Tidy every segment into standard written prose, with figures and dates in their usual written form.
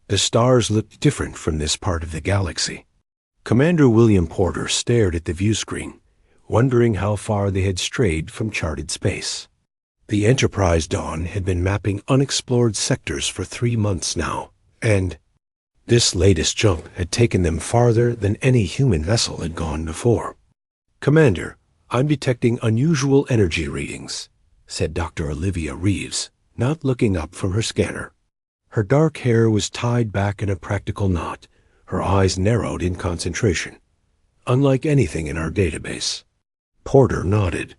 The stars looked different from this part of the galaxy. Commander William Porter stared at the view screen, wondering how far they had strayed from charted space. The Enterprise Dawn had been mapping unexplored sectors for 3 months now, and this latest jump had taken them farther than any human vessel had gone before. "Commander, I'm detecting unusual energy readings," said Dr. Olivia Reeves, not looking up from her scanner. Her dark hair was tied back in a practical knot, her eyes narrowed in concentration. "Unlike anything in our database." Porter nodded.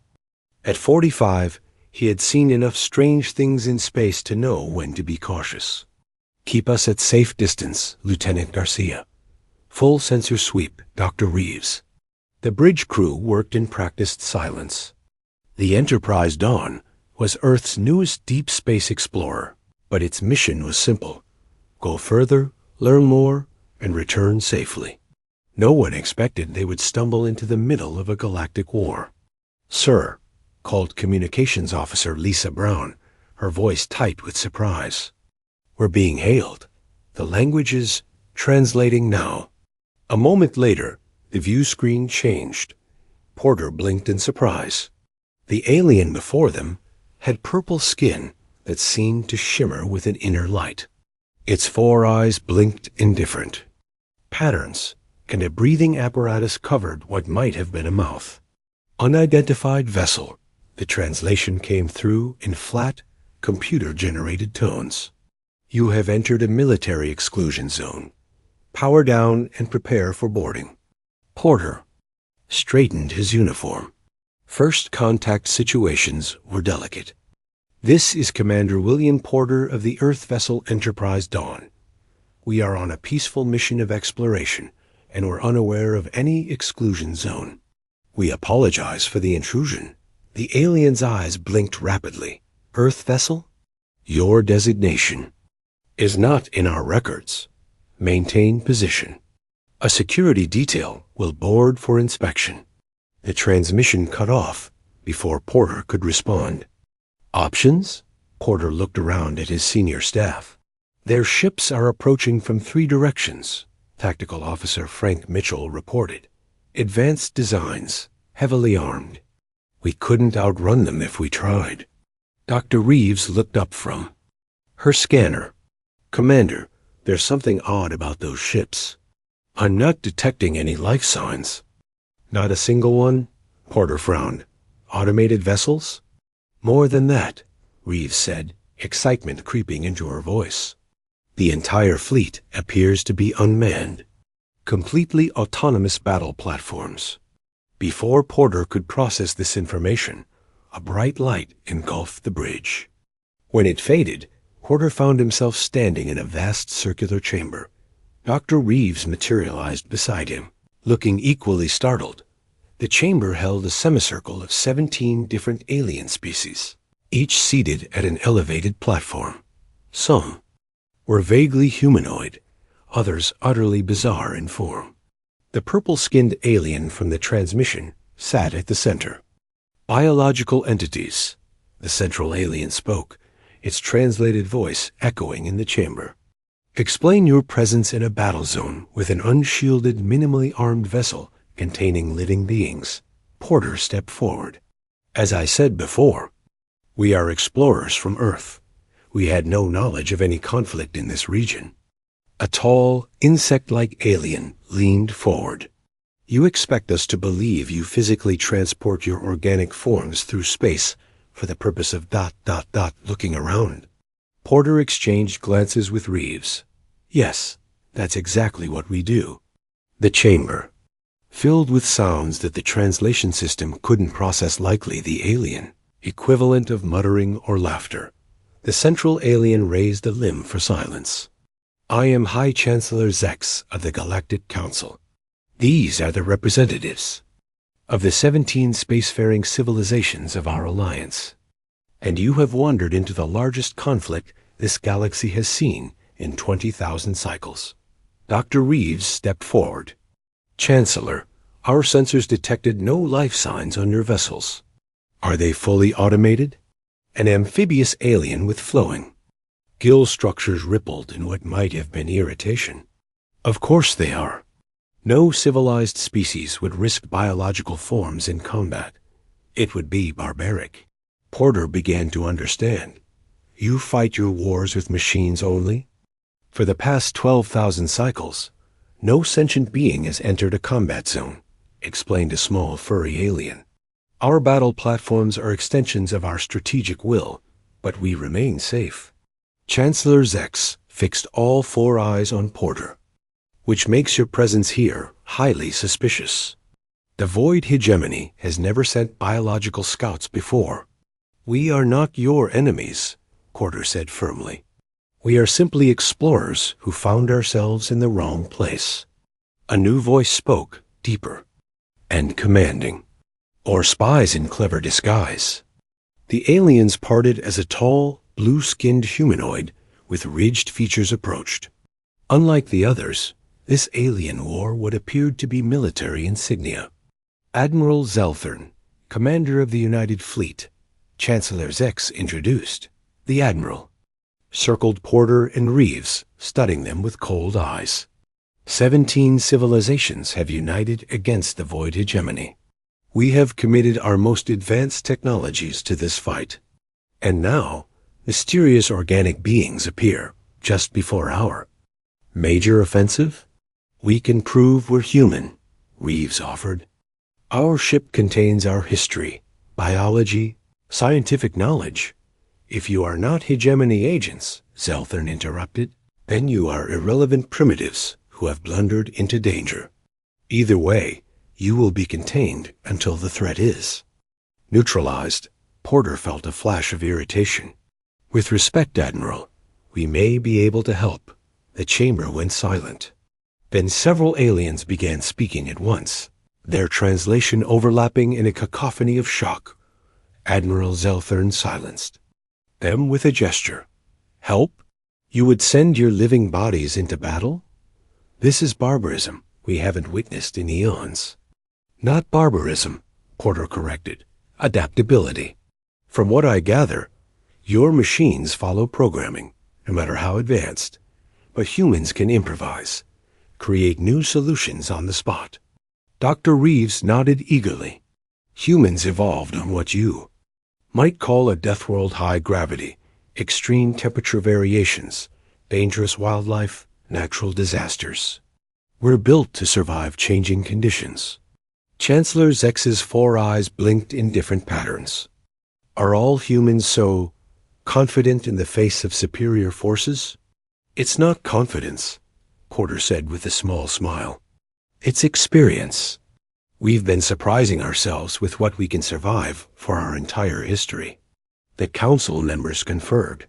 At 45, he had seen enough strange things in space to know when to be cautious. "Keep us at safe distance, Lieutenant Garcia." "Full sensor sweep, Dr. Reeves." The bridge crew worked in practiced silence. The Enterprise Dawn was Earth's newest deep space explorer, but its mission was simple: go further, learn more, and return safely. No one expected they would stumble into the middle of a galactic war. "Sir," called Communications Officer Lisa Brown, her voice tight with surprise. "We're being hailed. The language is translating now." A moment later, the view screen changed. Porter blinked in surprise. The alien before them had purple skin that seemed to shimmer with an inner light. Its 4 eyes blinked indifferent. Patterns and a breathing apparatus covered what might have been a mouth. "Unidentified vessel," the translation came through in flat, computer-generated tones. "You have entered a military exclusion zone. Power down and prepare for boarding." Porter straightened his uniform. First contact situations were delicate. "This is Commander William Porter of the Earth vessel Enterprise Dawn. We are on a peaceful mission of exploration, and we're unaware of any exclusion zone. We apologize for the intrusion." The alien's eyes blinked rapidly. "Earth vessel? Your designation is not in our records. Maintain position. A security detail will board for inspection." The transmission cut off before Porter could respond. "Options?" Porter looked around at his senior staff. "Their ships are approaching from 3 directions," Tactical Officer Frank Mitchell reported. "Advanced designs, heavily armed. We couldn't outrun them if we tried." Dr. Reeves looked up from her scanner. "Commander, there's something odd about those ships. I'm not detecting any life signs." "Not a single one?" Porter frowned. "Automated vessels?" "More than that," Reeves said, excitement creeping into her voice. "The entire fleet appears to be unmanned. Completely autonomous battle platforms." Before Porter could process this information, a bright light engulfed the bridge. When it faded, Porter found himself standing in a vast circular chamber. Dr. Reeves materialized beside him, looking equally startled. The chamber held a semicircle of 17 different alien species, each seated at an elevated platform. Some were vaguely humanoid, others utterly bizarre in form. The purple-skinned alien from the transmission sat at the center. "Biological entities," the central alien spoke, its translated voice echoing in the chamber. "Explain your presence in a battle zone with an unshielded, minimally armed vessel containing living beings." Porter stepped forward. "As I said before, we are explorers from Earth. We had no knowledge of any conflict in this region." A tall, insect-like alien leaned forward. "You expect us to believe you physically transport your organic forms through space for the purpose of ... looking around?" Porter exchanged glances with Reeves. "Yes, that's exactly what we do." The chamber, filled with sounds that the translation system couldn't process, likely the alien equivalent of muttering or laughter. The central alien raised a limb for silence. "I am High Chancellor Zex of the Galactic Council. These are the representatives of the 17 spacefaring civilizations of our alliance. And you have wandered into the largest conflict this galaxy has seen in 20,000 cycles." Dr. Reeves stepped forward. "Chancellor, our sensors detected no life signs on your vessels. Are they fully automated?" An amphibious alien with flowing, Gill structures rippled in what might have been irritation. Of course they are. No civilized species would risk biological forms in combat. It would be barbaric. Porter began to understand. You fight your wars with machines only? For the past 12,000 cycles, no sentient being has entered a combat zone, explained a small furry alien. Our battle platforms are extensions of our strategic will, but we remain safe. Chancellor Zex fixed all 4 eyes on Porter, which makes your presence here highly suspicious. The Void Hegemony has never sent biological scouts before. We are not your enemies, Porter said firmly. We are simply explorers who found ourselves in the wrong place. A new voice spoke, deeper and commanding. Or spies in clever disguise. The aliens parted as a tall, blue-skinned humanoid with ridged features approached. Unlike the others, this alien wore what appeared to be military insignia. Admiral Zelthern, commander of the United Fleet, Chancellor Zex introduced. The Admiral circled Porter and Reeves, studying them with cold eyes. 17 civilizations have united against the Void Hegemony. We have committed our most advanced technologies to this fight. And now, mysterious organic beings appear just before our major offensive? We can prove we're human, Reeves offered. Our ship contains our history, biology, scientific knowledge. If you are not hegemony agents, Zelthern interrupted, then you are irrelevant primitives who have blundered into danger. Either way, you will be contained until the threat is neutralized. Porter felt a flash of irritation. With respect, Admiral, we may be able to help. The chamber went silent. Then several aliens began speaking at once, their translation overlapping in a cacophony of shock. Admiral Zelthern silenced them with a gesture. Help? You would send your living bodies into battle? This is barbarism we haven't witnessed in eons. Not barbarism, Porter corrected. Adaptability. From what I gather, your machines follow programming, no matter how advanced. But humans can improvise, create new solutions on the spot. Dr. Reeves nodded eagerly. Humans evolved on what you might call a death world high gravity, extreme temperature variations, dangerous wildlife, natural disasters. We're built to survive changing conditions. Chancellor Zex's 4 eyes blinked in different patterns. Are all humans so confident in the face of superior forces? It's not confidence, Porter said with a small smile. It's experience. We've been surprising ourselves with what we can survive for our entire history. The council members conferred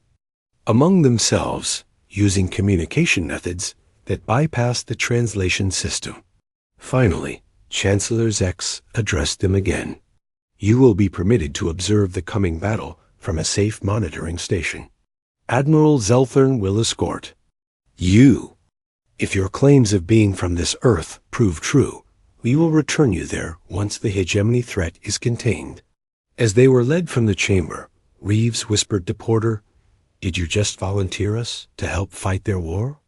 among themselves, using communication methods that bypassed the translation system. Finally, Chancellor Zex addressed them again. You will be permitted to observe the coming battle from a safe monitoring station. Admiral Zelthern will escort you. If your claims of being from this Earth prove true, we will return you there once the hegemony threat is contained. As they were led from the chamber, Reeves whispered to Porter, Did you just volunteer us to help fight their war?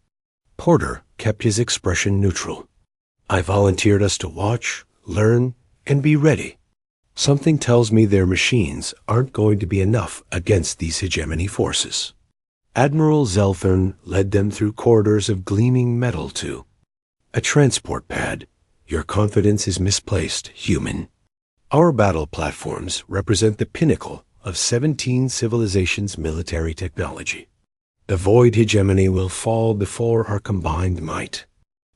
Porter kept his expression neutral. I volunteered us to watch, learn, and be ready. Something tells me their machines aren't going to be enough against these hegemony forces. Admiral Zelthern led them through corridors of gleaming metal to a transport pad. Your confidence is misplaced, human. Our battle platforms represent the pinnacle of 17 civilizations' military technology. The Void Hegemony will fall before our combined might.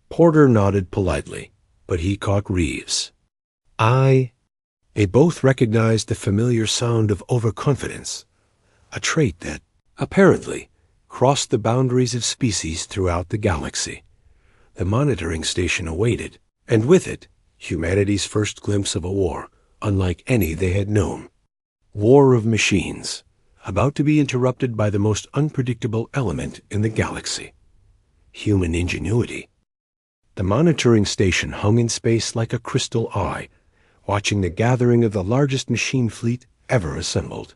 Porter nodded politely, but he caught Reeves. They both recognized the familiar sound of overconfidence, a trait that, apparently, crossed the boundaries of species throughout the galaxy. The monitoring station awaited, and with it, humanity's first glimpse of a war, unlike any they had known. War of machines, about to be interrupted by the most unpredictable element in the galaxy, human ingenuity. The monitoring station hung in space like a crystal eye, watching the gathering of the largest machine fleet ever assembled.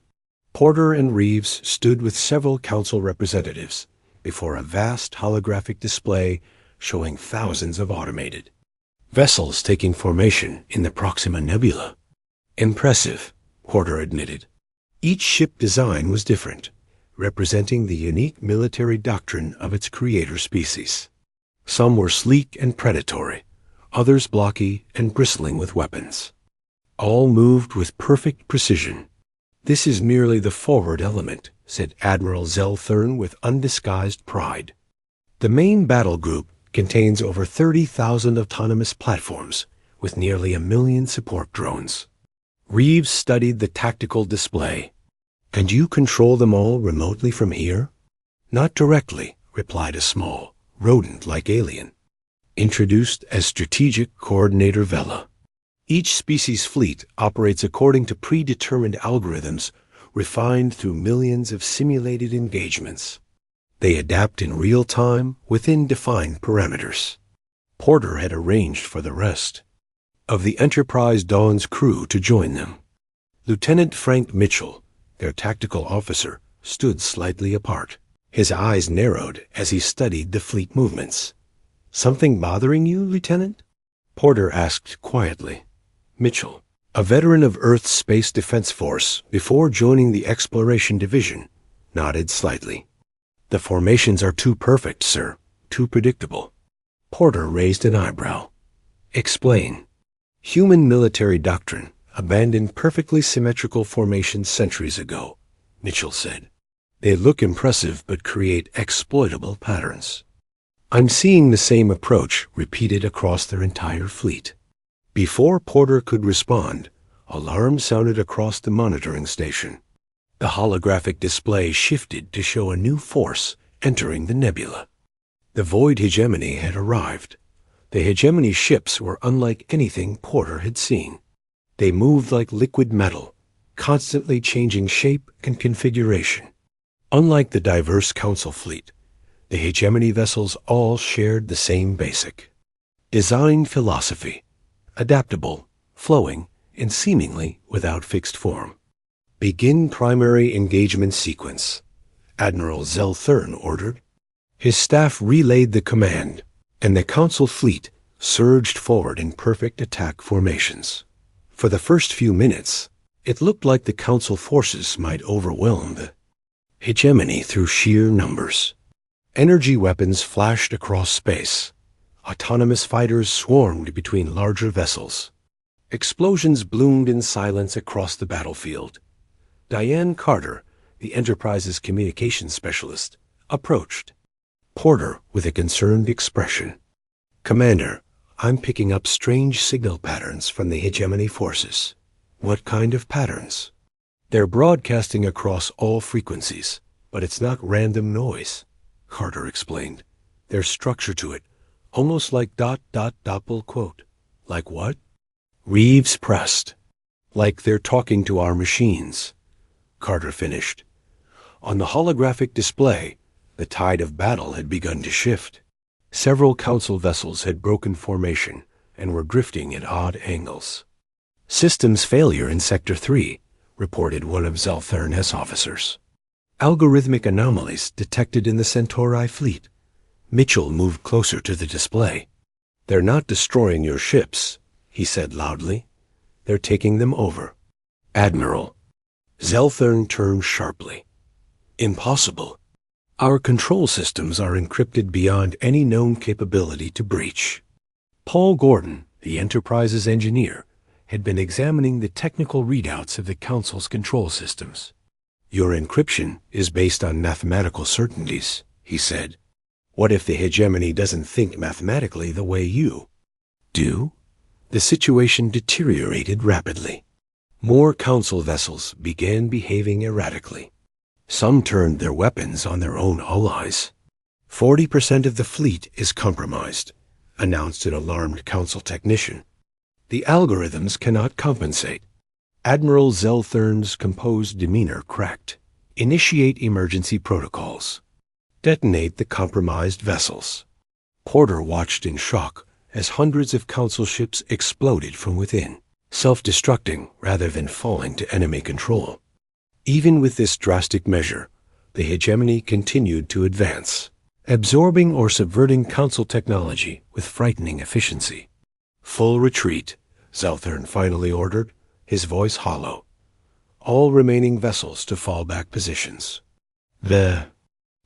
Porter and Reeves stood with several council representatives before a vast holographic display showing thousands of automated vessels taking formation in the Proxima Nebula. Impressive, Porter admitted. Each ship design was different, representing the unique military doctrine of its creator species. Some were sleek and predatory, others blocky and bristling with weapons. All moved with perfect precision. "This is merely the forward element," said Admiral Zelthern with undisguised pride. "The main battle group contains over 30,000 autonomous platforms with nearly 1 million support drones." Reeves studied the tactical display. "And you control them all remotely from here?" "Not directly," replied a small, rodent-like alien, introduced as Strategic Coordinator Vela. "Each species fleet operates according to predetermined algorithms refined through millions of simulated engagements. They adapt in real time within defined parameters." Porter had arranged for the rest of the Enterprise Dawn's crew to join them. Lieutenant Frank Mitchell, their tactical officer, stood slightly apart. His eyes narrowed as he studied the fleet movements. "Something bothering you, Lieutenant?" Porter asked quietly. Mitchell, a veteran of Earth's Space Defense Force before joining the Exploration Division, nodded slightly. "The formations are too perfect, sir. Too predictable." Porter raised an eyebrow. "Explain." "Human military doctrine abandoned perfectly symmetrical formations centuries ago," Mitchell said. "They look impressive but create exploitable patterns. I'm seeing the same approach repeated across their entire fleet." Before Porter could respond, alarms sounded across the monitoring station. The holographic display shifted to show a new force entering the nebula. The Void Hegemony had arrived. The Hegemony ships were unlike anything Porter had seen. They moved like liquid metal, constantly changing shape and configuration. Unlike the diverse Council fleet, the Hegemony vessels all shared the same basic design philosophy: adaptable, flowing, and seemingly without fixed form. "Begin primary engagement sequence," Admiral Zelthern ordered. His staff relayed the command, and the Council fleet surged forward in perfect attack formations. For the first few minutes, it looked like the Council forces might overwhelm the Hegemony through sheer numbers. Energy weapons flashed across space. Autonomous fighters swarmed between larger vessels. Explosions bloomed in silence across the battlefield. Diane Carter, the Enterprise's communications specialist, approached. Porter with a concerned expression. "Commander, I'm picking up strange signal patterns from the Hegemony forces." "What kind of patterns?" "They're broadcasting across all frequencies, but it's not random noise," Carter explained. "There's structure to it, almost like ... doppel quote." "Like what?" Reeves pressed. "Like they're talking to our machines," Carter finished. On the holographic display, the tide of battle had begun to shift. Several Council vessels had broken formation and were drifting at odd angles. "Systems failure in Sector 3, reported one of Zelthern's officers. "Algorithmic anomalies detected in the Centauri fleet." Mitchell moved closer to the display. "They're not destroying your ships," he said loudly. "They're taking them over." "Admiral." Zelthern turned sharply. "Impossible. Our control systems are encrypted beyond any known capability to breach." Paul Gordon, the Enterprise's engineer, had been examining the technical readouts of the Council's control systems. "Your encryption is based on mathematical certainties," he said. "What if the Hegemony doesn't think mathematically the way you do?" The situation deteriorated rapidly. More Council vessels began behaving erratically. Some turned their weapons on their own allies. 40% of the fleet is compromised," announced an alarmed Council technician. "The algorithms cannot compensate." Admiral Zelthern's composed demeanor cracked. "Initiate emergency protocols. Detonate the compromised vessels." Porter watched in shock as hundreds of Council ships exploded from within, self-destructing rather than falling to enemy control. Even with this drastic measure, the hegemony continued to advance, absorbing or subverting Council technology with frightening efficiency. Full retreat, Zelthern finally ordered, his voice hollow. All remaining vessels to fallback positions. The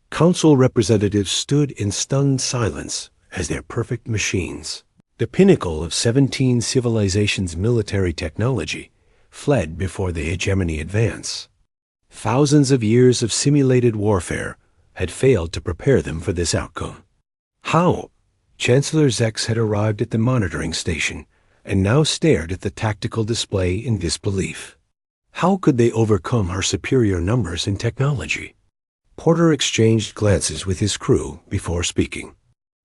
Council representatives stood in stunned silence as their perfect machines, the pinnacle of 17 civilizations' military technology, fled before the hegemony advance. Thousands of years of simulated warfare had failed to prepare them for this outcome. How? Chancellor Zex had arrived at the monitoring station and now stared at the tactical display in disbelief. How could they overcome our superior numbers in technology? Porter exchanged glances with his crew before speaking.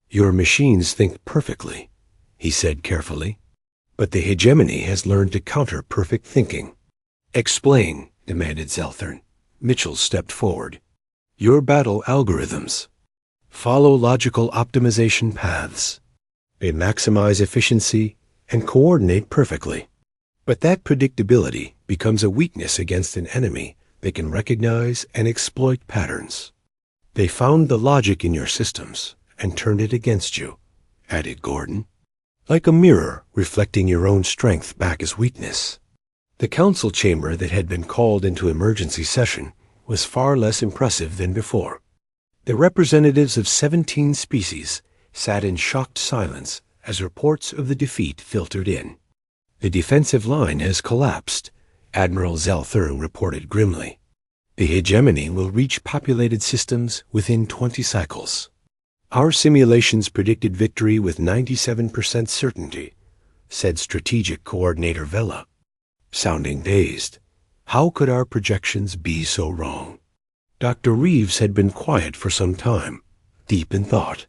Your machines think perfectly, he said carefully, but the hegemony has learned to counter perfect thinking. Explain, demanded Zelthern. Mitchell stepped forward. Your battle algorithms follow logical optimization paths. They maximize efficiency and coordinate perfectly. But that predictability becomes a weakness against an enemy that can recognize and exploit patterns. They found the logic in your systems and turned it against you, added Gordon, like a mirror reflecting your own strength back as weakness. The council chamber that had been called into emergency session was far less impressive than before. The representatives of 17 species sat in shocked silence as reports of the defeat filtered in. The defensive line has collapsed, Admiral Zelthern reported grimly. The hegemony will reach populated systems within 20 cycles. Our simulations predicted victory with 97% certainty, said Strategic Coordinator Vela. Sounding dazed, how could our projections be so wrong? Dr. Reeves had been quiet for some time, deep in thought.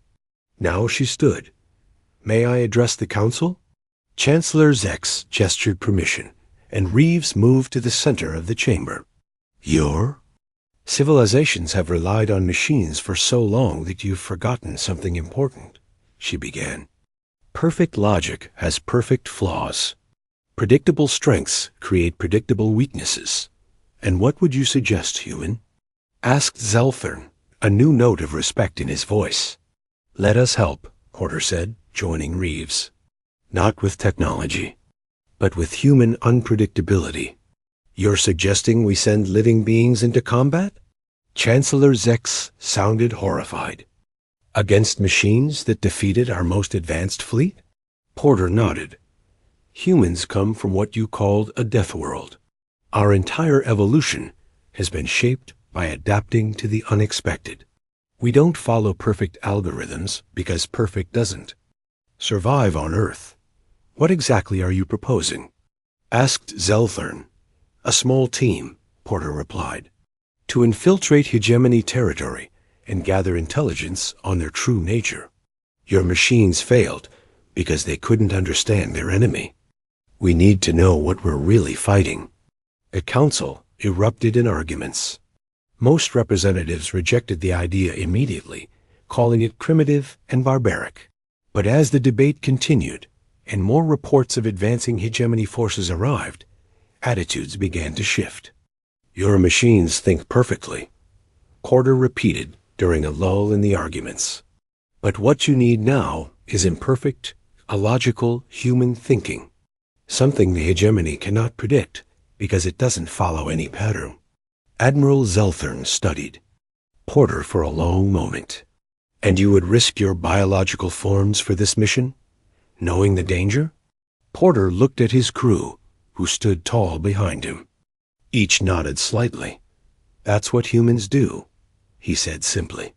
Now she stood. May I address the council? Chancellor Zex gestured permission, and Reeves moved to the center of the chamber. Your civilizations have relied on machines for so long that you've forgotten something important, she began. Perfect logic has perfect flaws. Predictable strengths create predictable weaknesses. And what would you suggest, human? Asked Zelthern, a new note of respect in his voice. Let us help, Porter said, joining Reeves. Not with technology, but with human unpredictability. You're suggesting we send living beings into combat? Chancellor Zex sounded horrified. Against machines that defeated our most advanced fleet? Porter nodded. Humans come from what you called a death world. Our entire evolution has been shaped by adapting to the unexpected. We don't follow perfect algorithms because perfect doesn't survive on Earth. What exactly are you proposing? Asked Zelthern. A small team, Porter replied, to infiltrate hegemony territory and gather intelligence on their true nature. Your machines failed because they couldn't understand their enemy. We need to know what we're really fighting. The council erupted in arguments. Most representatives rejected the idea immediately, calling it primitive and barbaric. But as the debate continued and more reports of advancing hegemony forces arrived, attitudes began to shift. Your machines think perfectly, Porter repeated during a lull in the arguments. But what you need now is imperfect, illogical human thinking, something the hegemony cannot predict because it doesn't follow any pattern. Admiral Zelthern studied Porter for a long moment. And you would risk your biological forms for this mission, knowing the danger? Porter looked at his crew, who stood tall behind him. Each nodded slightly. That's what humans do, he said simply.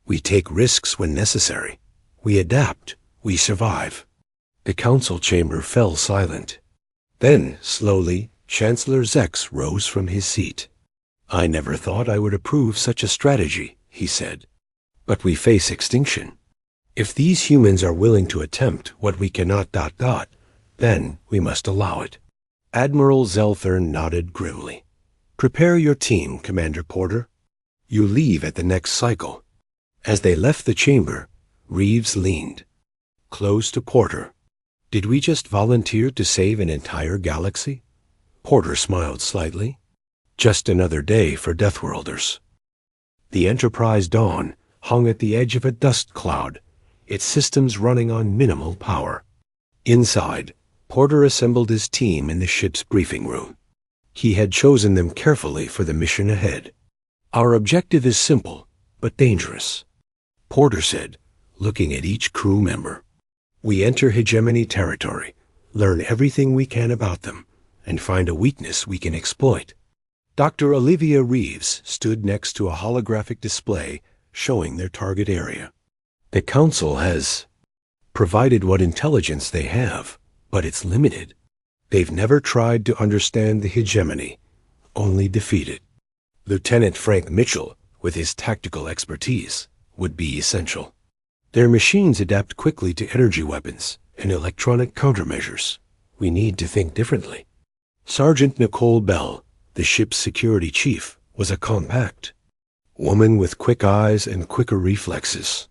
We take risks when necessary. We adapt. We survive. The council chamber fell silent. Then, slowly, Chancellor Zex rose from his seat. I never thought I would approve such a strategy, he said. But we face extinction. If these humans are willing to attempt what we cannot ... then we must allow it. Admiral Zelthern nodded grimly. Prepare your team, Commander Porter. You leave at the next cycle. As they left the chamber, Reeves leaned close to Porter. Did we just volunteer to save an entire galaxy? Porter smiled slightly. Just another day for Deathworlders. The Enterprise Dawn hung at the edge of a dust cloud, its systems running on minimal power. Inside, Porter assembled his team in the ship's briefing room. He had chosen them carefully for the mission ahead. "Our objective is simple, but dangerous," Porter said, looking at each crew member. "We enter hegemony territory, learn everything we can about them, and find a weakness we can exploit." Dr. Olivia Reeves stood next to a holographic display showing their target area. "The Council has provided what intelligence they have, but it's limited. They've never tried to understand the hegemony, only defeat it. Lieutenant Frank Mitchell, with his tactical expertise, would be essential. Their machines adapt quickly to energy weapons and electronic countermeasures. We need to think differently." Sergeant Nicole Bell, the ship's security chief, was a compact woman with quick eyes and quicker reflexes.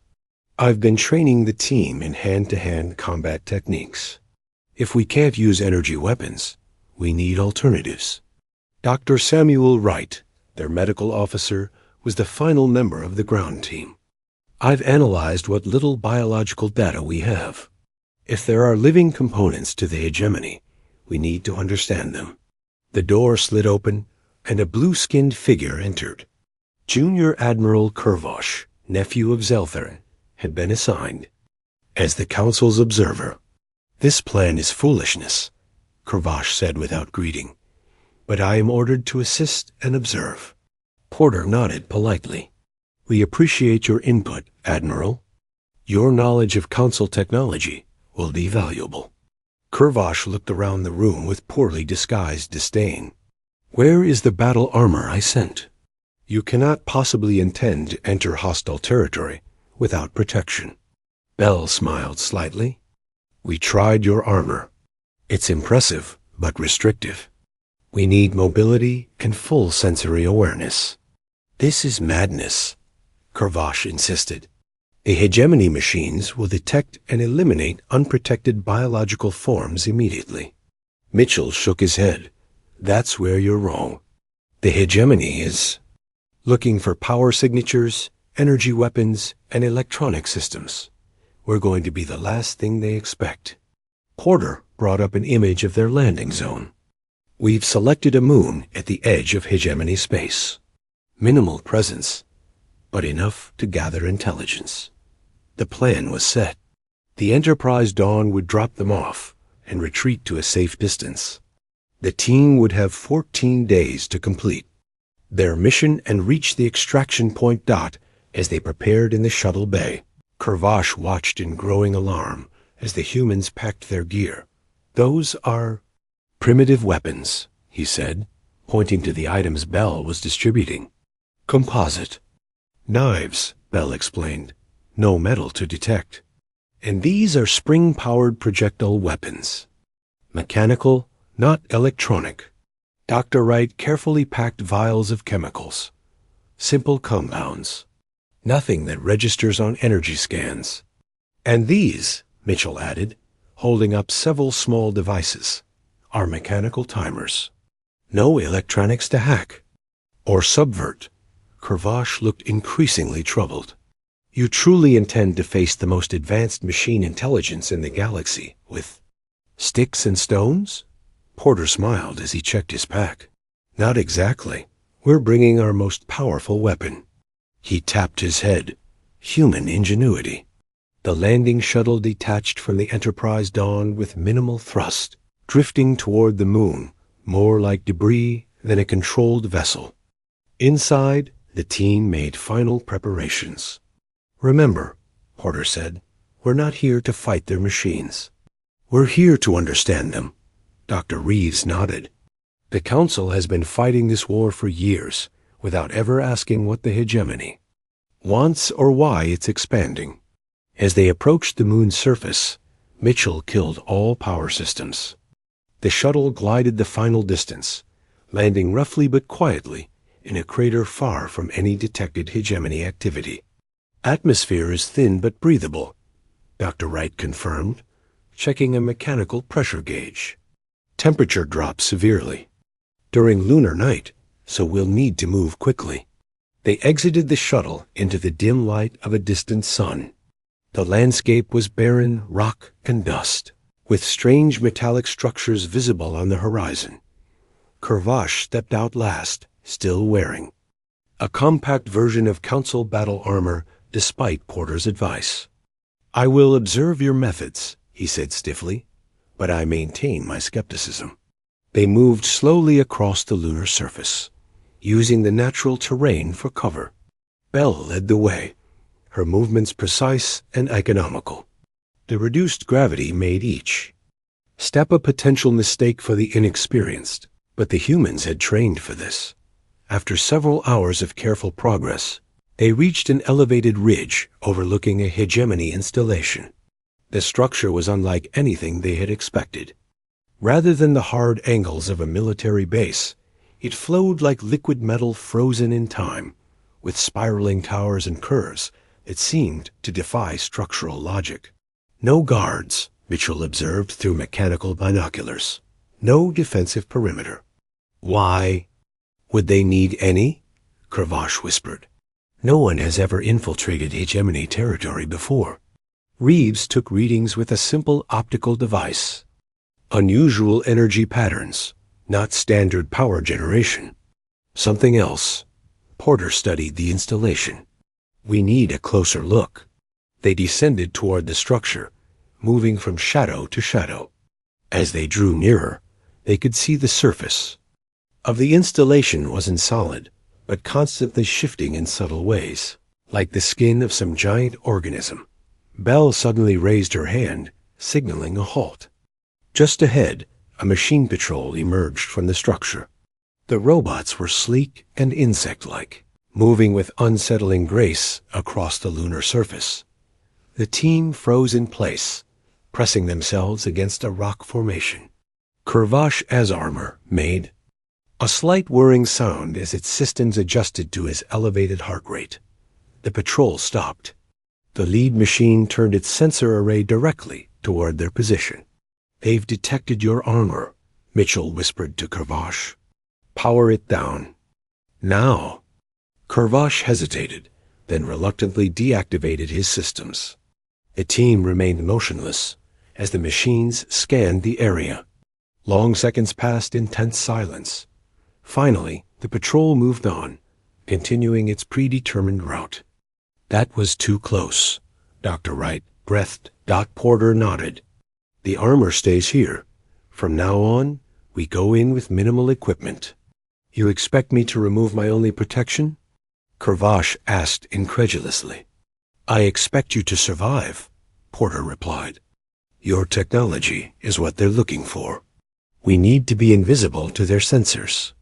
"I've been training the team in hand-to-hand combat techniques. If we can't use energy weapons, we need alternatives." Dr. Samuel Wright, their medical officer, was the final member of the ground team. "I've analyzed what little biological data we have. If there are living components to the hegemony, we need to understand them." The door slid open, and a blue-skinned figure entered. Junior Admiral Kurvosh, nephew of Zelther, had been assigned as the Council's observer. "This plan is foolishness," Kurvosh said without greeting, "but I am ordered to assist and observe." Porter nodded politely. "We appreciate your input, Admiral. Your knowledge of Council technology will be valuable." Kurvosh looked around the room with poorly disguised disdain. "Where is the battle armor I sent? You cannot possibly intend to enter hostile territory without protection." Bell smiled slightly. "We tried your armor. It's impressive, but restrictive. We need mobility and full sensory awareness." "This is madness," Kurvosh insisted. "The hegemony machines will detect and eliminate unprotected biological forms immediately." Mitchell shook his head. "That's where you're wrong. The hegemony is looking for power signatures, energy weapons, and electronic systems. We're going to be the last thing they expect." Porter brought up an image of their landing zone. "We've selected a moon at the edge of hegemony space. Minimal presence, but enough to gather intelligence." The plan was set. The Enterprise Dawn would drop them off and retreat to a safe distance. The team would have 14 days to complete their mission and reach the extraction point dot as they prepared in the shuttle bay. Kurvosh watched in growing alarm as the humans packed their gear. "Those are primitive weapons," he said, pointing to the items Bell was distributing. "Composite knives," Bell explained. "No metal to detect. And these are spring-powered projectile weapons. Mechanical, not electronic." Dr. Wright carefully packed vials of chemicals. Simple compounds. Nothing that registers on energy scans. "And these," Mitchell added, holding up several small devices, "are mechanical timers. No electronics to hack or subvert." Kurvosh looked increasingly troubled. "You truly intend to face the most advanced machine intelligence in the galaxy with sticks and stones?" Porter smiled as he checked his pack. "Not exactly. We're bringing our most powerful weapon." He tapped his head. "Human ingenuity." The landing shuttle detached from the Enterprise Dawn with minimal thrust, drifting toward the moon, more like debris than a controlled vessel. Inside, the team made final preparations. "Remember," Porter said, "we're not here to fight their machines. We're here to understand them." Dr. Reeves nodded. "The Council has been fighting this war for years without ever asking what the hegemony wants or why it's expanding." As they approached the moon's surface, Mitchell killed all power systems. The shuttle glided the final distance, landing roughly but quietly in a crater far from any detected hegemony activity. "Atmosphere is thin but breathable," Dr. Wright confirmed, checking a mechanical pressure gauge. "Temperature drops severely. During lunar night, so we'll need to move quickly. They exited the shuttle into the dim light of a distant sun. The landscape was barren rock and dust, with strange metallic structures visible on the horizon. Kurvash stepped out last, still wearing a compact version of Council battle armor despite Porter's advice. "I will observe your methods," he said stiffly, "but I maintain my skepticism." They moved slowly across the lunar surface, using the natural terrain for cover. Belle led the way, her movements precise and economical. The reduced gravity made each step a potential mistake for the inexperienced, but the humans had trained for this. After several hours of careful progress, they reached an elevated ridge overlooking a hegemony installation. The structure was unlike anything they had expected. Rather than the hard angles of a military base, it flowed like liquid metal frozen in time, with spiraling towers and curves that seemed to defy structural logic. No guards, Mitchell observed through mechanical binoculars. No defensive perimeter. Why would they need any? Kurvash whispered. No one has ever infiltrated hegemony territory before. Reeves took readings with a simple optical device. Unusual energy patterns, not standard power generation. Something else. Porter studied the installation. We need a closer look. They descended toward the structure, moving from shadow to shadow. As they drew nearer, they could see the surface of the installation wasn't solid, but constantly shifting in subtle ways, like the skin of some giant organism. Belle suddenly raised her hand, signaling a halt. Just ahead, a machine patrol emerged from the structure. The robots were sleek and insect-like, moving with unsettling grace across the lunar surface. The team froze in place, pressing themselves against a rock formation. Kurvash's armor made a slight whirring sound as its systems adjusted to his elevated heart rate. The patrol stopped. The lead machine turned its sensor array directly toward their position. "They've detected your armor," Mitchell whispered to Kurvash. "Power it down." "Now." Kurvash hesitated, then reluctantly deactivated his systems. The team remained motionless as the machines scanned the area. Long seconds passed in tense silence. Finally, the patrol moved on, continuing its predetermined route. "That was too close," Dr. Wright breathed. Porter nodded. "The armor stays here. From now on, we go in with minimal equipment." "You expect me to remove my only protection?" Kurvash asked incredulously. "I expect you to survive," Porter replied. "Your technology is what they're looking for. We need to be invisible to their sensors."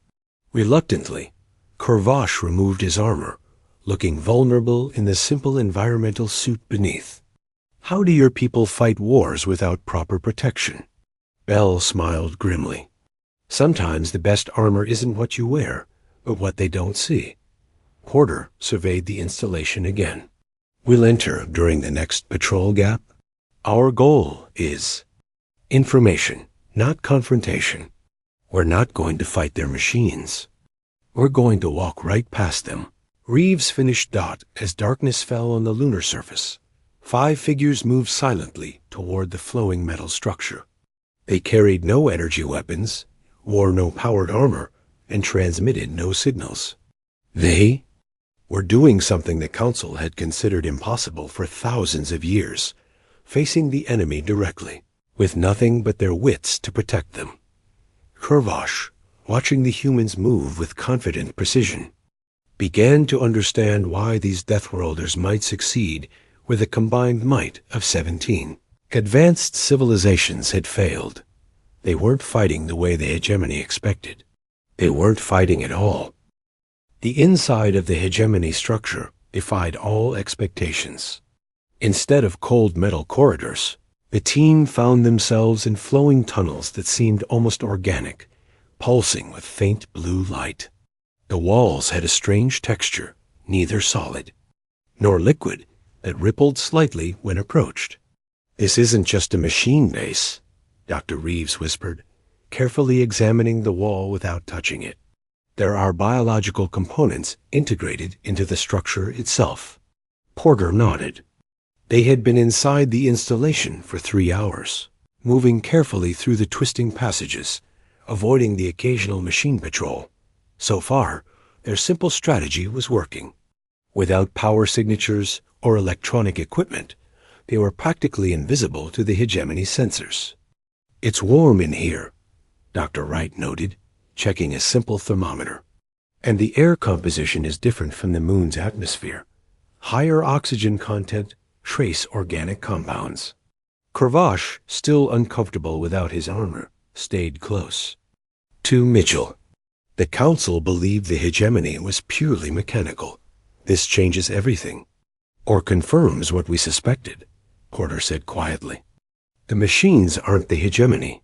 Reluctantly, Kurvash removed his armor, looking vulnerable in the simple environmental suit beneath. "How do your people fight wars without proper protection?" Belle smiled grimly. "Sometimes the best armor isn't what you wear, but what they don't see." Porter surveyed the installation again. "We'll enter during the next patrol gap. Our goal is information, not confrontation. We're not going to fight their machines. We're going to walk right past them." Reeves finished Dot as darkness fell on the lunar surface. 5 figures moved silently toward the flowing metal structure. They carried no energy weapons, wore no powered armor, and transmitted no signals. They were doing something the Council had considered impossible for thousands of years, facing the enemy directly, with nothing but their wits to protect them. Kurvash, watching the humans move with confident precision, began to understand why these Deathworlders might succeed with a combined might of 17. Advanced civilizations had failed. They weren't fighting the way the hegemony expected. They weren't fighting at all. The inside of the hegemony structure defied all expectations. Instead of cold metal corridors, the team found themselves in flowing tunnels that seemed almost organic, pulsing with faint blue light. The walls had a strange texture, neither solid nor liquid, that rippled slightly when approached. "This isn't just a machine base," Dr. Reeves whispered, carefully examining the wall without touching it. There are biological components integrated into the structure itself. Porter nodded. They had been inside the installation for 3 hours, moving carefully through the twisting passages, avoiding the occasional machine patrol. So far, their simple strategy was working. Without power signatures or electronic equipment, they were practically invisible to the hegemony sensors. "It's warm in here," Dr. Wright noted, checking a simple thermometer. "And the air composition is different from the moon's atmosphere. Higher oxygen content, trace organic compounds." Cravache, still uncomfortable without his armor, stayed close. To Mitchell, "The Council believed the hegemony was purely mechanical. This changes everything, or confirms what we suspected," Porter said quietly. "The machines aren't the hegemony.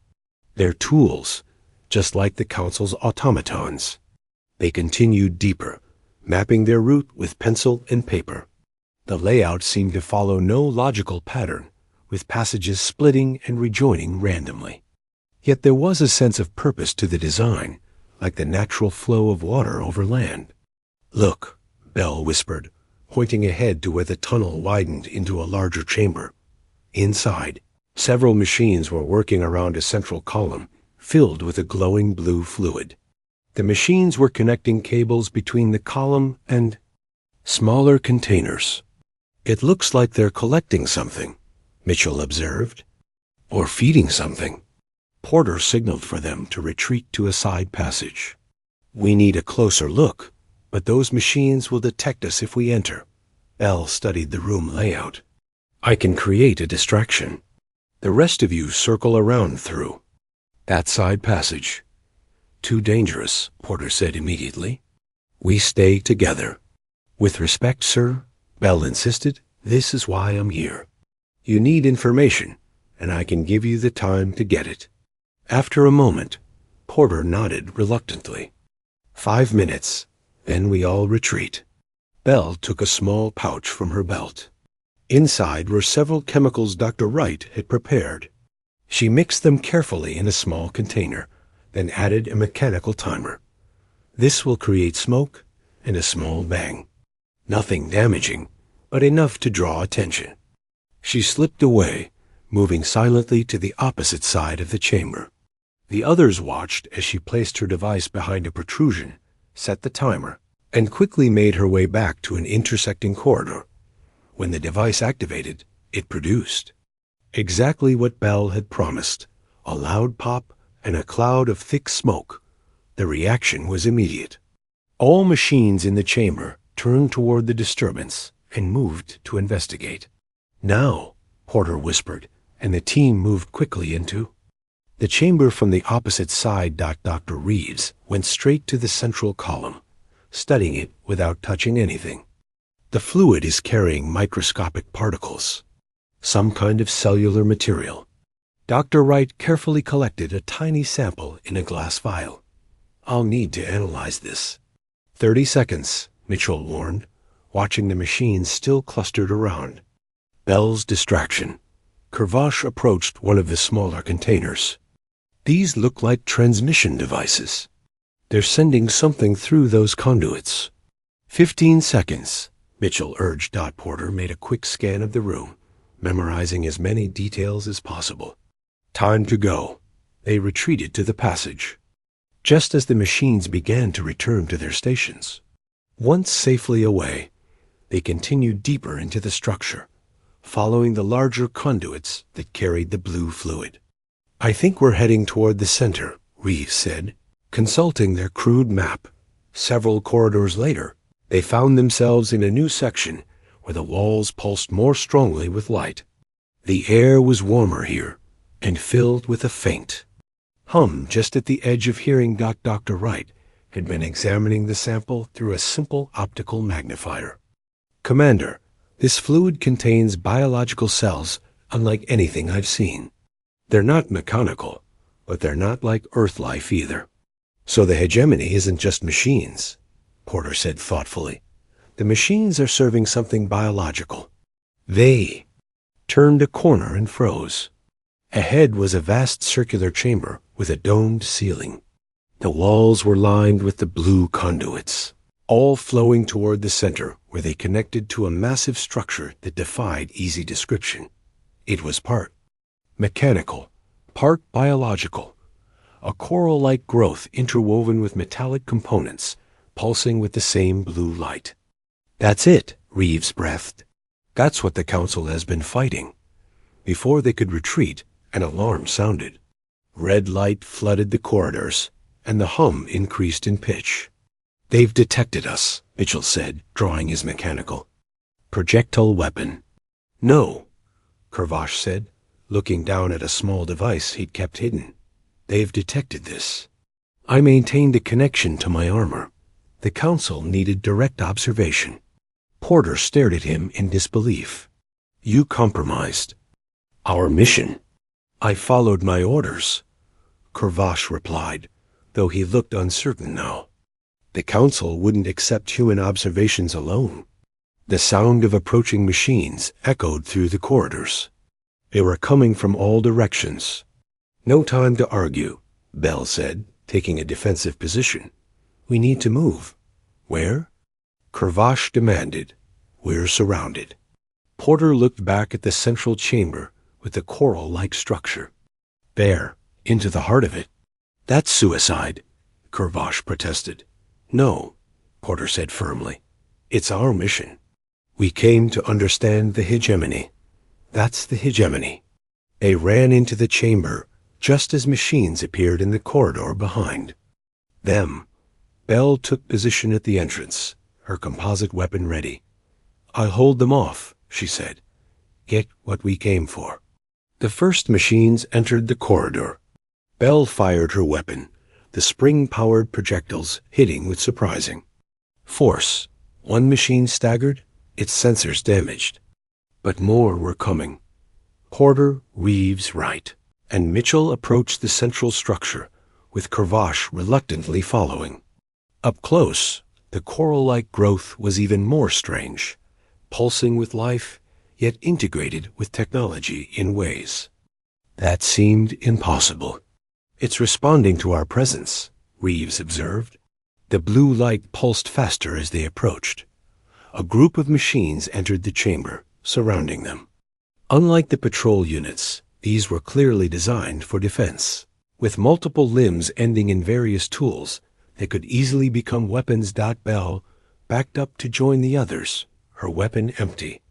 They're tools, just like the Council's automatons." They continued deeper, mapping their route with pencil and paper. The layout seemed to follow no logical pattern, with passages splitting and rejoining randomly. Yet there was a sense of purpose to the design, like the natural flow of water over land. "Look," Bell whispered, pointing ahead to where the tunnel widened into a larger chamber. Inside, several machines were working around a central column, filled with a glowing blue fluid. The machines were connecting cables between the column and smaller containers. "It looks like they're collecting something," Mitchell observed. "Or feeding something." Porter signaled for them to retreat to a side passage. "We need a closer look, but those machines will detect us if we enter." Bell studied the room layout. "I can create a distraction. The rest of you circle around through that side passage." "Too dangerous," Porter said immediately. "We stay together." "With respect, sir," Bell insisted, "this is why I'm here. You need information, and I can give you the time to get it." After a moment, Porter nodded reluctantly. 5 minutes, then we all retreat." Bell took a small pouch from her belt. Inside were several chemicals Dr. Wright had prepared. She mixed them carefully in a small container, then added a mechanical timer. "This will create smoke and a small bang. Nothing damaging, but enough to draw attention." She slipped away, moving silently to the opposite side of the chamber. The others watched as she placed her device behind a protrusion, set the timer, and quickly made her way back to an intersecting corridor. When the device activated, it produced exactly what Bell had promised: a loud pop and a cloud of thick smoke. The reaction was immediate. All machines in the chamber turned toward the disturbance and moved to investigate. "Now," Porter whispered, and the team moved quickly into the chamber from the opposite side. Dr. Reeves went straight to the central column, studying it without touching anything. "The fluid is carrying microscopic particles, some kind of cellular material." Dr. Wright carefully collected a tiny sample in a glass vial. "I'll need to analyze this." 30 seconds, Mitchell warned, watching the machines still clustered around. Bell's distraction. Cravache approached one of the smaller containers. "These look like transmission devices. They're sending something through those conduits." 15 seconds, Mitchell urged. Porter made a quick scan of the room, memorizing as many details as possible. "Time to go." They retreated to the passage, just as the machines began to return to their stations. Once safely away, they continued deeper into the structure, following the larger conduits that carried the blue fluid. "I think we're heading toward the center," Reeves said, consulting their crude map. Several corridors later, they found themselves in a new section where the walls pulsed more strongly with light. The air was warmer here and filled with a faint hum just at the edge of hearing. Dr. Wright had been examining the sample through a simple optical magnifier. "Commander, this fluid contains biological cells unlike anything I've seen. They're not mechanical, but they're not like Earth life either." "So the hegemony isn't just machines," Porter said thoughtfully. "The machines are serving something biological." They turned a corner and froze. Ahead was a vast circular chamber with a domed ceiling. The walls were lined with the blue conduits, all flowing toward the center where they connected to a massive structure that defied easy description. It was part mechanical, part biological, a coral-like growth interwoven with metallic components, pulsing with the same blue light. "That's it," Reeves breathed. "That's what the Council has been fighting." Before they could retreat, an alarm sounded. Red light flooded the corridors, and the hum increased in pitch. "They've detected us," Mitchell said, drawing his mechanical projectile weapon. "No," Kervash said, looking down at a small device he'd kept hidden. "They've detected this. I maintained a connection to my armor. The Council needed direct observation." Porter stared at him in disbelief. "You compromised our mission." "I followed my orders," Kervash replied, though he looked uncertain now. "The Council wouldn't accept human observations alone." The sound of approaching machines echoed through the corridors. They were coming from all directions. "No time to argue," Bell said, taking a defensive position. "We need to move." "Where?" Kervash demanded. "We're surrounded." Porter looked back at the central chamber with the coral-like structure. "There, into the heart of it." "That's suicide," Kervash protested. "No," Porter said firmly. "It's our mission. We came to understand the hegemony. That's the hegemony." They ran into the chamber just as machines appeared in the corridor behind them. Bell took position at the entrance, her composite weapon ready. "I'll hold them off," she said. "Get what we came for." The first machines entered the corridor. Bell fired her weapon, the spring-powered projectiles hitting with surprising force. One machine staggered, its sensors damaged. But more were coming. Porter, Reeves, Wright, and Mitchell approached the central structure, with Kervash reluctantly following. Up close, the coral-like growth was even more strange, pulsing with life, yet integrated with technology in ways that seemed impossible. "It's responding to our presence," Reeves observed. The blue light pulsed faster as they approached. A group of machines entered the chamber, surrounding them. Unlike the patrol units, these were clearly designed for defense. With multiple limbs ending in various tools, they could easily become weapons. Bell backed up to join the others, her weapon empty.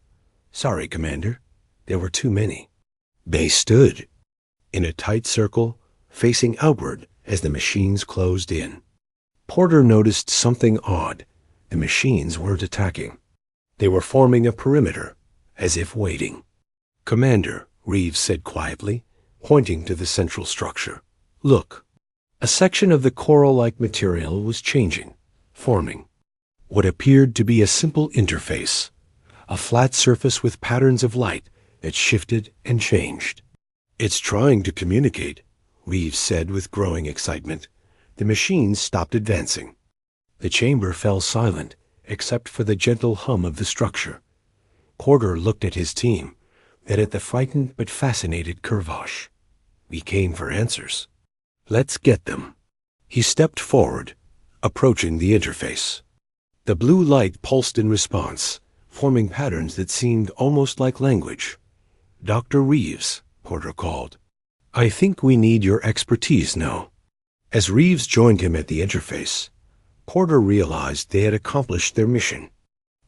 "Sorry, Commander. There were too many." They stood in a tight circle, facing outward as the machines closed in. Porter noticed something odd. The machines weren't attacking. They were forming a perimeter, as if waiting. "Commander," Reeves said quietly, pointing to the central structure. "Look." A section of the coral-like material was changing, forming what appeared to be a simple interface, a flat surface with patterns of light that shifted and changed. "It's trying to communicate," Reeves said with growing excitement. The machines stopped advancing. The chamber fell silent, except for the gentle hum of the structure. Porter looked at his team, then at the frightened but fascinated Kervash. "We came for answers. Let's get them." He stepped forward, approaching the interface. The blue light pulsed in response, forming patterns that seemed almost like language. "Dr. Reeves," Porter called. "I think we need your expertise now." As Reeves joined him at the interface, Porter realized they had accomplished their mission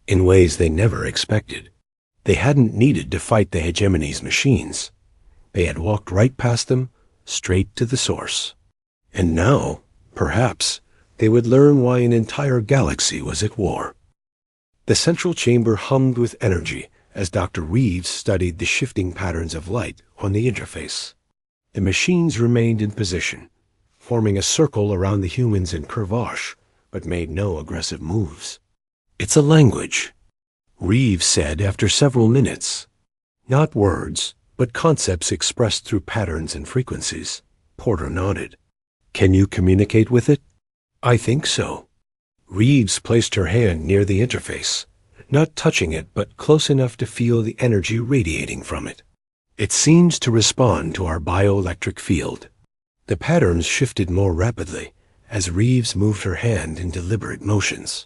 in ways they never expected. They hadn't needed to fight the hegemony's machines. They had walked right past them, straight to the source. And now, perhaps, they would learn why an entire galaxy was at war. The central chamber hummed with energy as Dr. Reeves studied the shifting patterns of light on the interface. The machines remained in position, forming a circle around the humans and Kervash, but made no aggressive moves. "It's a language," Reeves said after several minutes. "Not words, but concepts expressed through patterns and frequencies." Porter nodded. "Can you communicate with it?" "I think so." Reeves placed her hand near the interface, not touching it but close enough to feel the energy radiating from it. "It seems to respond to our bioelectric field." The patterns shifted more rapidly, as Reeves moved her hand in deliberate motions.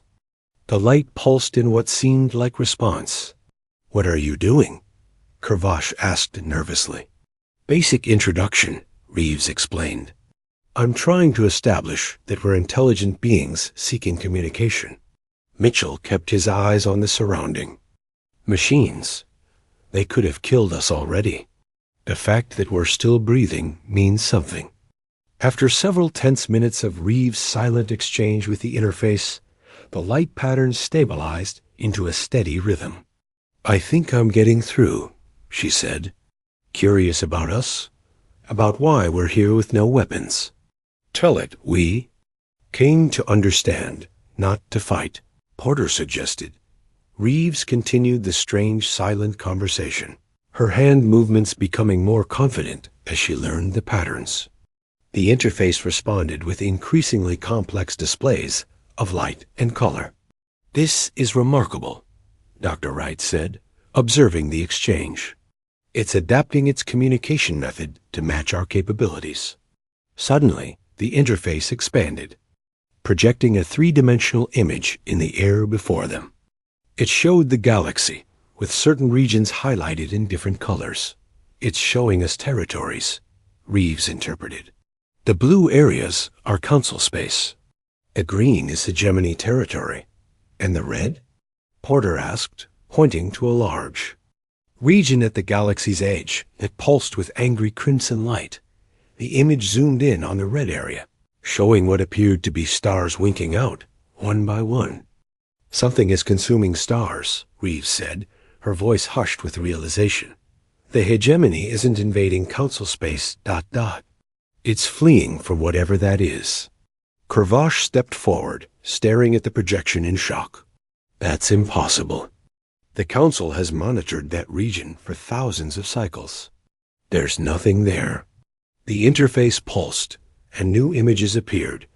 The light pulsed in what seemed like response. "What are you doing?" Kervash asked nervously. "Basic introduction," Reeves explained. "I'm trying to establish that we're intelligent beings seeking communication." Mitchell kept his eyes on the surrounding. "Machines. They could have killed us already. The fact that we're still breathing means something." After several tense minutes of Reeves' silent exchange with the interface, the light patterns stabilized into a steady rhythm. "I think I'm getting through," she said. "Curious about us? About why we're here with no weapons? Tell it, we came to understand, not to fight," Porter suggested. Reeves continued the strange silent conversation, her hand movements becoming more confident as she learned the patterns. The interface responded with increasingly complex displays of light and color. "This is remarkable," Dr. Wright said, observing the exchange. "It's adapting its communication method to match our capabilities." Suddenly, the interface expanded, projecting a three-dimensional image in the air before them. It showed the galaxy, with certain regions highlighted in different colors. "It's showing us territories," Reeves interpreted. "The blue areas are council space. The green is hegemony territory. And the red?" Porter asked, pointing to a large region at the galaxy's edge that pulsed with angry crimson light. The image zoomed in on the red area, showing what appeared to be stars winking out, one by one. "Something is consuming stars," Reeves said, her voice hushed with realization. "The hegemony isn't invading council space, ... It's fleeing from whatever that is." Kervash stepped forward, staring at the projection in shock. "That's impossible. The council has monitored that region for thousands of cycles. There's nothing there." The interface pulsed, and new images appeared.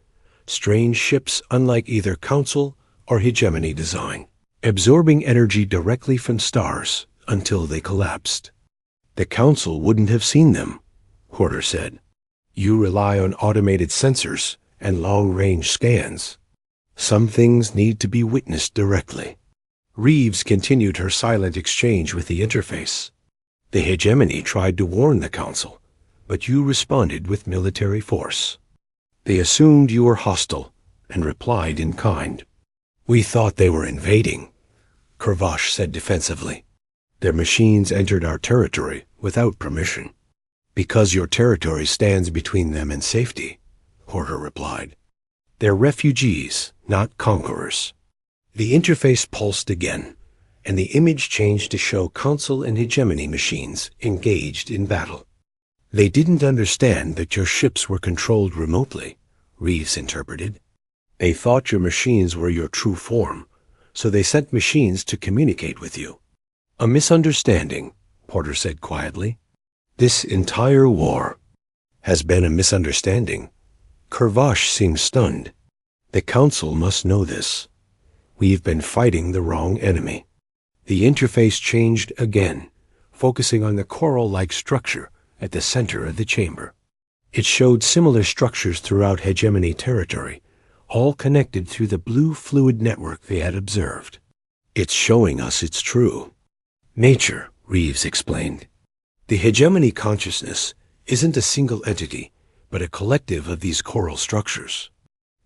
Strange ships unlike either council or hegemony design, absorbing energy directly from stars until they collapsed. "The council wouldn't have seen them," Porter said. "You rely on automated sensors and long-range scans. Some things need to be witnessed directly." Reeves continued her silent exchange with the interface. "The hegemony tried to warn the council, but you responded with military force. They assumed you were hostile and replied in kind." "We thought they were invading," Kervash said defensively. "Their machines entered our territory without permission." "Because your territory stands between them and safety," Porter replied. "They're refugees, not conquerors." The interface pulsed again, and the image changed to show council and hegemony machines engaged in battle. "They didn't understand that your ships were controlled remotely," Reeves interpreted. "They thought your machines were your true form, so they sent machines to communicate with you." "A misunderstanding," Porter said quietly. "This entire war has been a misunderstanding." Kervash seemed stunned. "The council must know this. We've been fighting the wrong enemy." The interface changed again, focusing on the coral-like structure at the center of the chamber. It showed similar structures throughout hegemony territory, all connected through the blue fluid network they had observed. "It's showing us it's true." "Nature," Reeves explained. "The hegemony consciousness isn't a single entity, but a collective of these coral structures.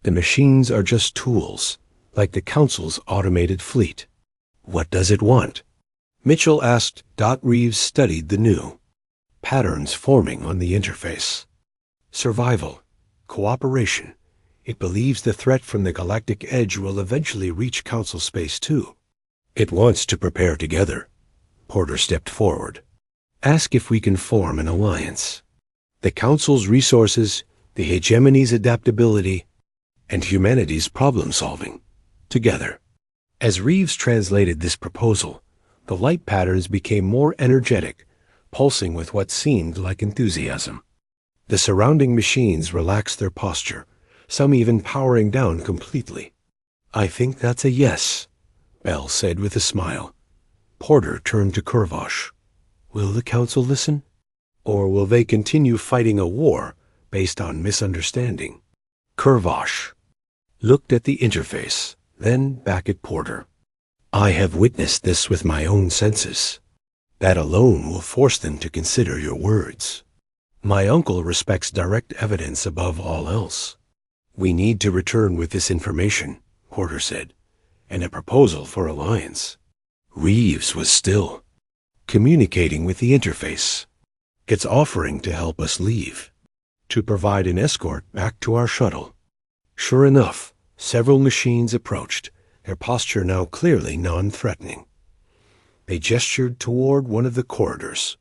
The machines are just tools, like the council's automated fleet." "What does it want?" Mitchell asked. Reeves studied the new patterns forming on the interface. "Survival, cooperation. It believes the threat from the galactic edge will eventually reach council space too. It wants to prepare together." Porter stepped forward. "Ask if we can form an alliance. The council's resources, the hegemony's adaptability, and humanity's problem-solving, together." As Reeves translated this proposal, the light patterns became more energetic, pulsing with what seemed like enthusiasm. The surrounding machines relaxed their posture, some even powering down completely. "I think that's a yes," Bell said with a smile. Porter turned to Kervash. "Will the council listen? Or will they continue fighting a war based on misunderstanding?" Kurvash looked at the interface, then back at Porter. I have witnessed this with my own senses. That alone will force them to consider your words. My uncle respects direct evidence above all else. We need to return with this information, Porter said, and a proposal for alliance. Reeves was still communicating with the interface. It's offering to help us leave, to provide an escort back to our shuttle. Sure enough, several machines approached, their posture now clearly non-threatening. They gestured toward one of the corridors.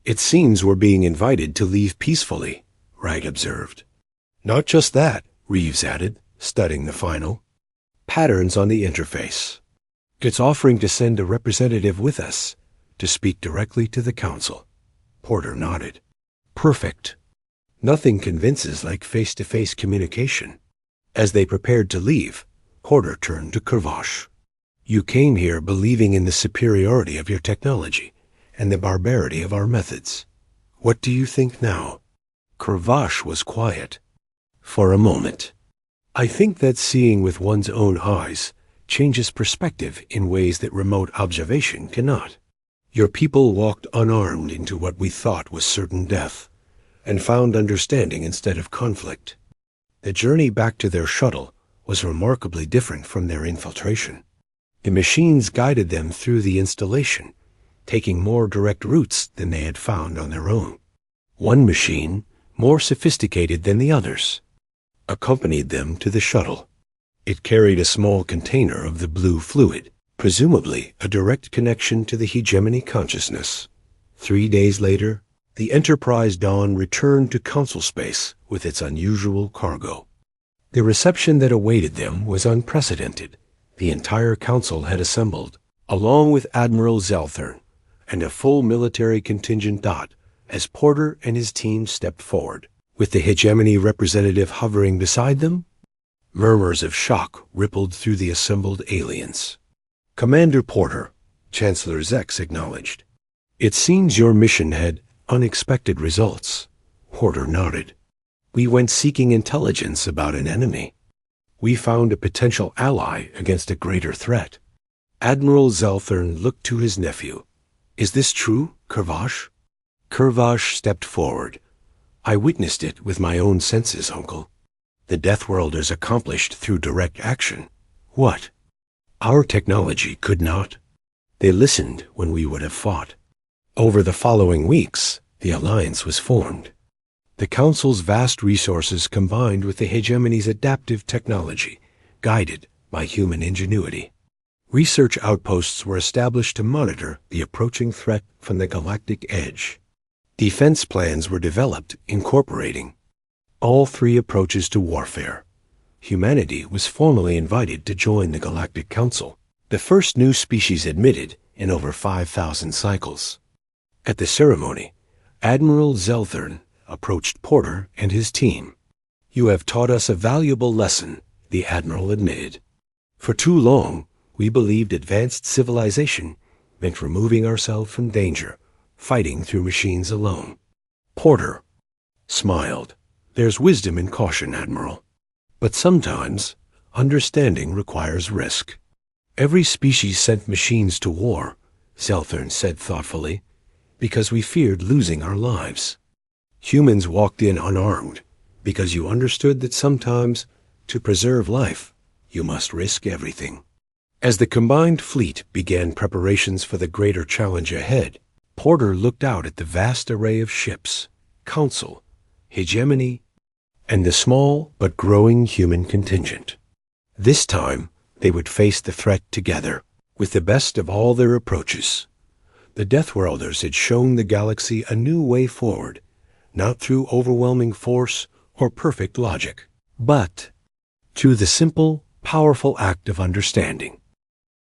It seems we're being invited to leave peacefully, Wright observed. Not just that, Reeves added, studying the final patterns on the interface. It's offering to send a representative with us to speak directly to the council. Porter nodded. Perfect. Nothing convinces like face-to-face communication. As they prepared to leave, Porter turned to Kurvash. You came here believing in the superiority of your technology and the barbarity of our methods. What do you think now? Kurvash was quiet. For a moment. I think that seeing with one's own eyes changes perspective in ways that remote observation cannot. Your people walked unarmed into what we thought was certain death, and found understanding instead of conflict. The journey back to their shuttle was remarkably different from their infiltration. The machines guided them through the installation, taking more direct routes than they had found on their own. One machine, more sophisticated than the others, accompanied them to the shuttle. It carried a small container of the blue fluid, presumably a direct connection to the hegemony consciousness. 3 days later, the Enterprise Dawn returned to Council space with its unusual cargo. The reception that awaited them was unprecedented. The entire Council had assembled, along with Admiral Zelthern, and a full military contingent as Porter and his team stepped forward, with the hegemony representative hovering beside them. Murmurs of shock rippled through the assembled aliens. Commander Porter, Chancellor Zex acknowledged. It seems your mission had unexpected results. Porter nodded. We went seeking intelligence about an enemy. We found a potential ally against a greater threat. Admiral Zelthern looked to his nephew. Is this true, Kurvash? Kurvash stepped forward. I witnessed it with my own senses, Uncle. The Deathworlders accomplished through direct action. What? Our technology could not. They listened when we would have fought. Over the following weeks, the alliance was formed. The Council's vast resources combined with the hegemony's adaptive technology, guided by human ingenuity. Research outposts were established to monitor the approaching threat from the galactic edge. Defense plans were developed incorporating all three approaches to warfare. Humanity was formally invited to join the Galactic Council, the first new species admitted in over 5,000 cycles. At the ceremony, Admiral Zelthern approached Porter and his team. You have taught us a valuable lesson, the Admiral admitted. For too long, we believed advanced civilization meant removing ourselves from danger, fighting through machines alone. Porter smiled. There's wisdom in caution, Admiral. But sometimes, understanding requires risk. Every species sent machines to war, Zelthern said thoughtfully, because we feared losing our lives. Humans walked in unarmed, because you understood that sometimes, to preserve life, you must risk everything. As the combined fleet began preparations for the greater challenge ahead, Porter looked out at the vast array of ships, Council, hegemony, and the small but growing human contingent. This time, they would face the threat together, with the best of all their approaches. The Deathworlders had shown the galaxy a new way forward, not through overwhelming force or perfect logic, but through the simple, powerful act of understanding.